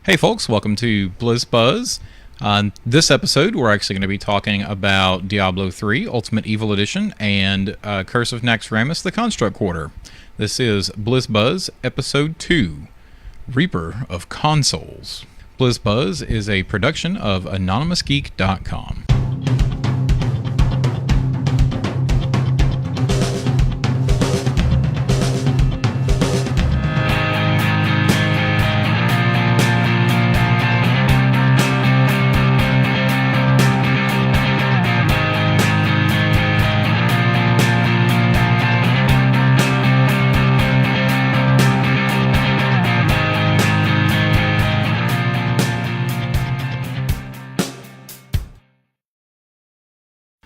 Hey folks, welcome to BlizzBuzz. On this episode, we're actually going to be talking about Diablo 3 Ultimate Evil Edition and Curse of Naxxramas, the Construct Quarter. This is BlizzBuzz Episode 2, Reaper of Consoles. BlizzBuzz is a production of AnonymousGeek.com.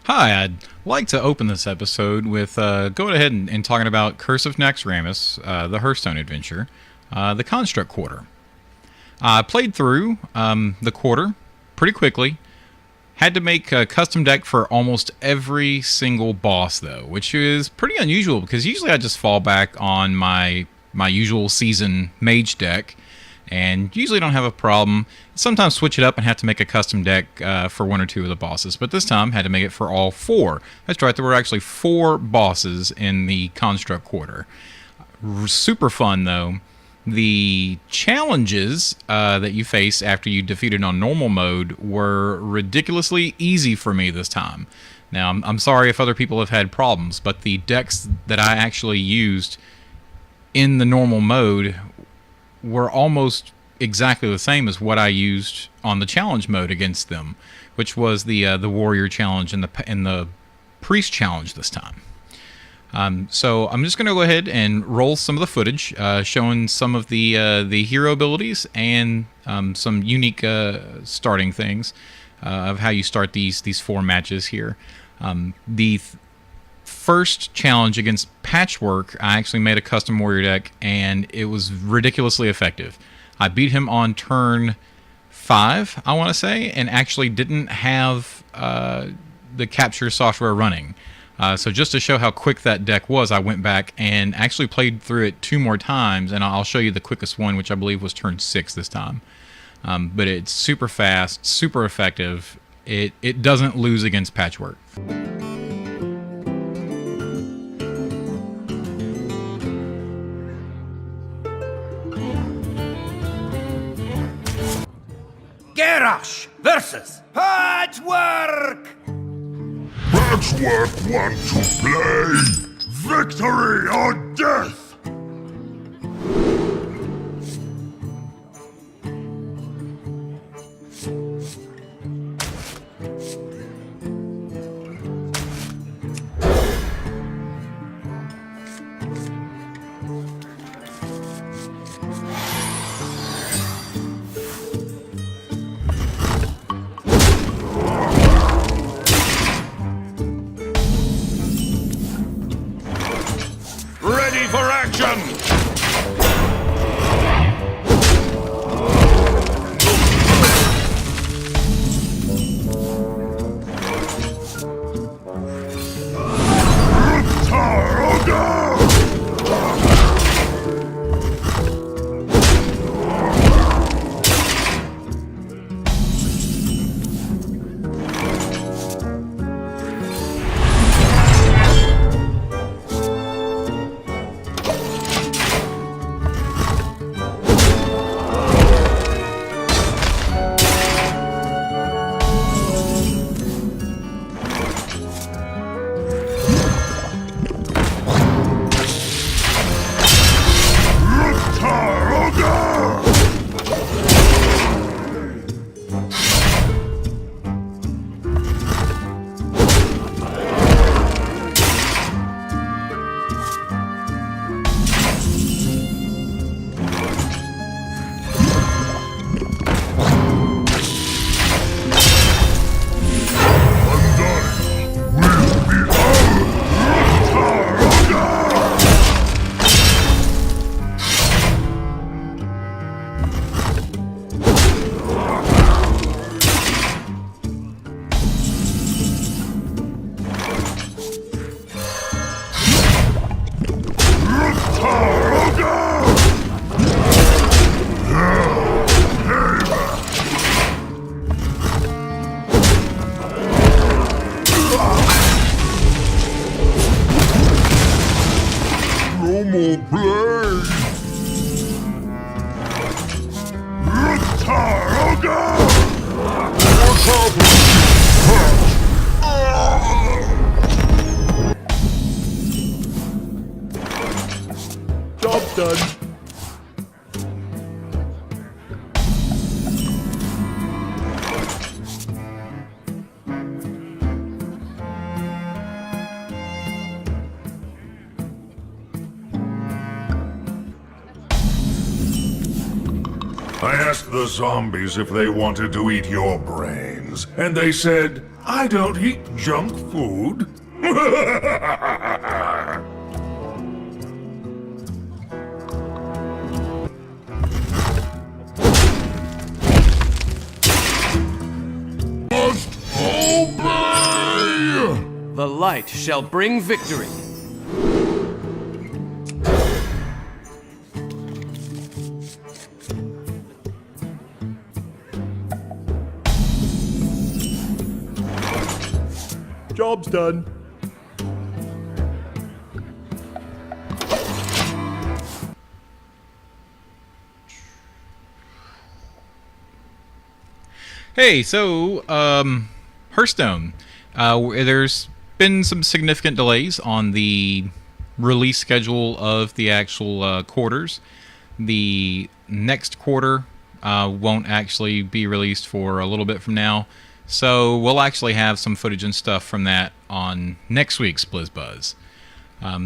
Hi, I'd like to open this episode with going ahead and talking about Curse of Naxxramas, the Hearthstone adventure, the Construct Quarter. I played through the quarter pretty quickly. Had to make a custom deck for almost every single boss, though, which is pretty unusual because usually I just fall back on my usual season mage deck. And usually don't have a problem. Sometimes switch it up and have to make a custom deck for one or two of the bosses. But this time, had to make it for all four. That's right, there were actually 4 bosses in the Construct Quarter. Super fun, though. The challenges that you face after you defeated on normal mode were ridiculously easy for me this time. Now, I'm sorry if other people have had problems, but the decks that I actually used in the normal mode were almost exactly the same as what I used on the challenge mode against them, which was the warrior challenge and the priest challenge this time. So I'm just going to go ahead and roll some of the footage showing some of the hero abilities and some unique starting things of how you start these 4 matches here. The first challenge against Patchwerk, I actually made a custom warrior deck, and it was ridiculously effective. I beat him on turn 5, I want to say, and actually didn't have the capture software running. So just to show how quick that deck was, I went back and actually played through it 2 more times, and I'll show you the quickest one, which I believe was turn 6 this time. But it's super fast, super effective. It doesn't lose against Patchwerk. Garrosh versus Patchwerk! Patchwerk want to play! Victory or death! Ready for Job done. I asked the zombies if they wanted to eat your brains, and they said, I don't eat junk food. Must obey! The light shall bring victory. Job's done. Hey, so Hearthstone. There's been some significant delays on the release schedule of the actual quarters. The next quarter won't actually be released for a little bit from now, so we'll actually have some footage and stuff from that on next week's BlizzBuzz.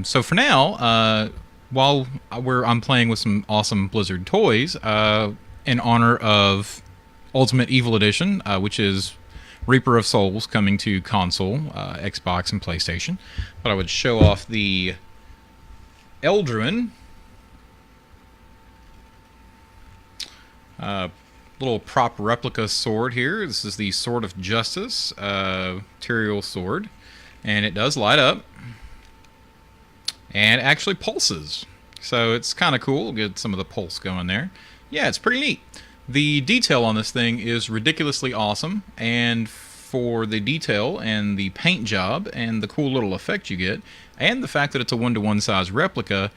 So for now, while I'm playing with some awesome Blizzard toys, in honor of Ultimate Evil Edition, which is Reaper of Souls coming to console, Xbox, and PlayStation. But I would show off the Eldruin. Little prop replica sword here. This is the Sword of Justice, Tyrael sword. And it does light up. And it actually pulses. So it's kind of cool. Get some of the pulse going there. Yeah, it's pretty neat. The detail on this thing is ridiculously awesome, and for the detail and the paint job and the cool little effect you get, and the fact that it's a 1-to-1 size replica,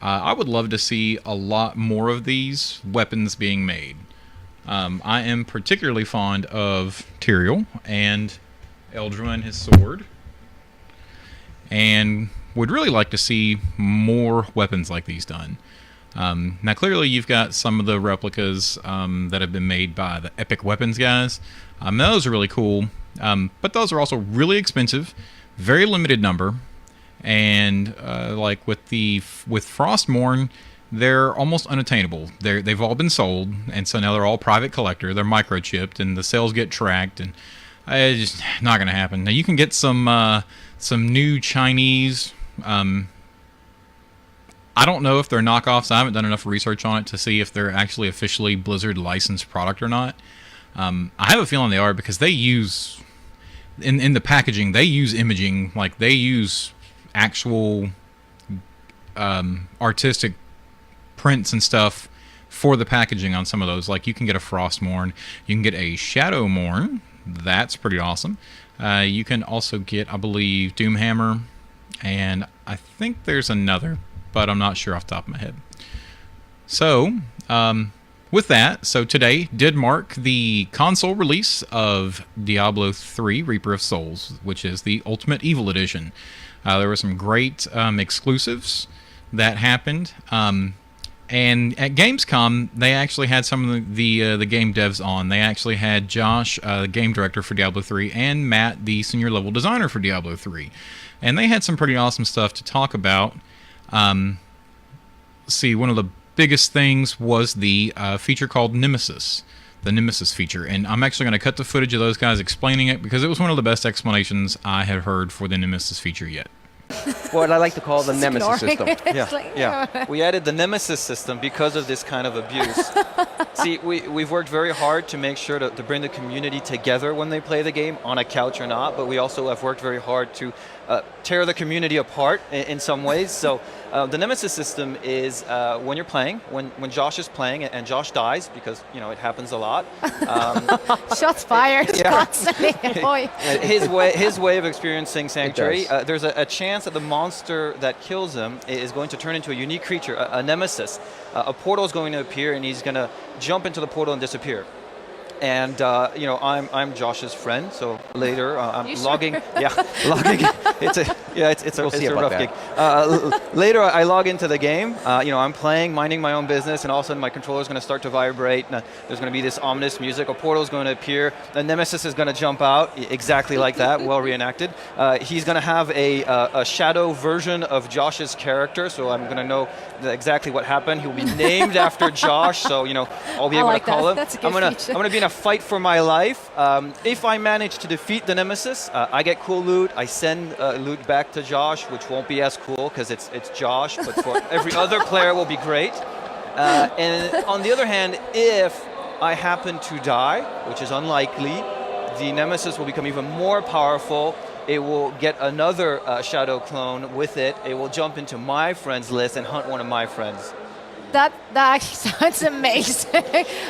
I would love to see a lot more of these weapons being made. I am particularly fond of Tyrael and Eldruin, his sword, and would really like to see more weapons like these done. Now, clearly, you've got some of the replicas that have been made by the Epic Weapons guys. Those are really cool, but those are also really expensive, very limited number, and like with Frostmourne, they're almost unattainable. They've all been sold, and so now they're all private collector. They're microchipped, and the sales get tracked, and it's just not going to happen. Now, you can get some new Chinese. I don't know if they're knockoffs. I haven't done enough research on it to see if they're actually officially Blizzard licensed product or not. I have a feeling they are, because they use, in the packaging, they use imaging, like they use actual artistic prints and stuff for the packaging on some of those. Like you can get a Frostmourne, you can get a Shadowmourne. That's pretty awesome. You can also get, I believe, Doomhammer, and I think there's another, but I'm not sure off the top of my head. So, with that, so today did mark the console release of Diablo 3 Reaper of Souls, which is the Ultimate Evil Edition. There were some great exclusives that happened. And at Gamescom, they actually had some of the game devs on. They actually had Josh, the game director for Diablo 3, and Matt, the senior level designer for Diablo 3. And they had some pretty awesome stuff to talk about. See, one of the biggest things was the feature called Nemesis, the Nemesis feature. And I'm actually going to cut the footage of those guys explaining it, because it was one of the best explanations I had heard for the Nemesis feature yet. What I like to call the Nemesis system. Yeah. We added the Nemesis system because of this kind of abuse. See, we've worked very hard to make sure to bring the community together when they play the game, on a couch or not, but we also have worked very hard to tear the community apart in some ways. So the Nemesis system is when you're playing, when Josh is playing, and Josh dies, because it happens a lot. Shots fired constantly. His way of experiencing Sanctuary, there's a chance that the monster that kills him is going to turn into a unique creature, a Nemesis. A portal is going to appear, and he's going to jump into the portal and disappear. and you know, I'm Josh's friend, so later I'm You logging. sure? Yeah, logging. It's a rough gig. Later I log into the game. You know, I'm playing, minding my own business, and all of a sudden my controller's going to start to vibrate. And, there's going to be this ominous music. A portal's going to appear. The Nemesis is going to jump out, exactly like that, well reenacted. He's going to have a shadow version of Josh's character, so I'm going to know exactly what happened. He will be named after Josh, so you know I'll be able to call him. That's a good feature. I'm going to be in a fight for my life. If I manage to defeat the Nemesis, I get cool loot. I send loot back to Josh, which won't be as cool because it's Josh, but for every other player it will be great. And on the other hand, if I happen to die, which is unlikely, the Nemesis will become even more powerful. It will get another shadow clone with it. It will jump into my friends list and hunt one of my friends. That actually sounds amazing.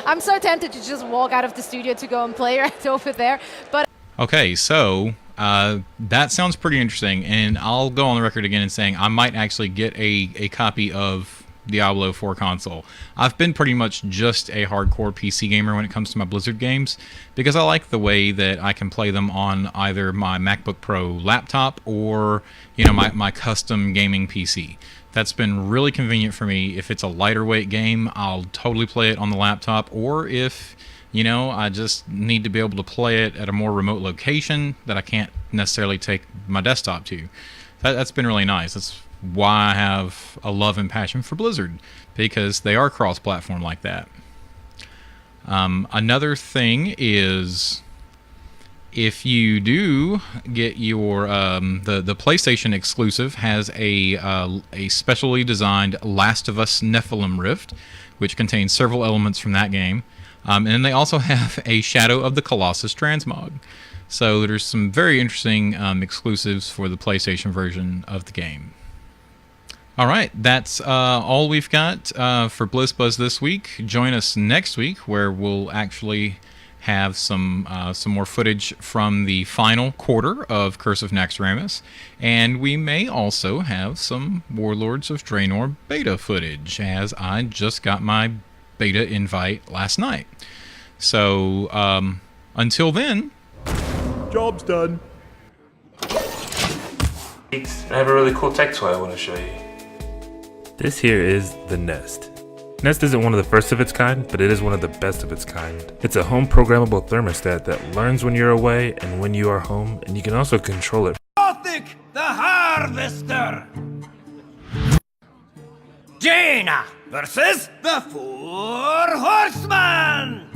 I'm so tempted to just walk out of the studio to go and play right over there. But Okay, so that sounds pretty interesting, and I'll go on the record again in saying I might actually get a copy of Diablo 4 console. I've been pretty much just a hardcore PC gamer when it comes to my Blizzard games because I like the way that I can play them on either my MacBook Pro laptop or, you know, my custom gaming PC. That's been really convenient for me. If it's a lighter weight game, I'll totally play it on the laptop, or if, you know, I just need to be able to play it at a more remote location that I can't necessarily take my desktop to. That's been really nice. That's why I have a love and passion for Blizzard, because they are cross-platform like that. Another thing is, if you do get your the PlayStation exclusive has a specially designed Last of Us Nephilim Rift, which contains several elements from that game, and then they also have a Shadow of the Colossus transmog. So there's some very interesting exclusives for the PlayStation version of the game. All right, that's all we've got for BlizzBuzz this week. Join us next week, where we'll actually have some more footage from the final quarter of Curse of Naxxramas, and we may also have some Warlords of Draenor beta footage, as I just got my beta invite last night. So until then, Job's done. I have a really cool tech toy I want to show you. This here is the Nest. Nest isn't one of the first of its kind, but it is one of the best of its kind. It's a home programmable thermostat that learns when you're away and when you are home, and you can also control it. Gothic the Harvester! Jaina versus the Four Horsemen!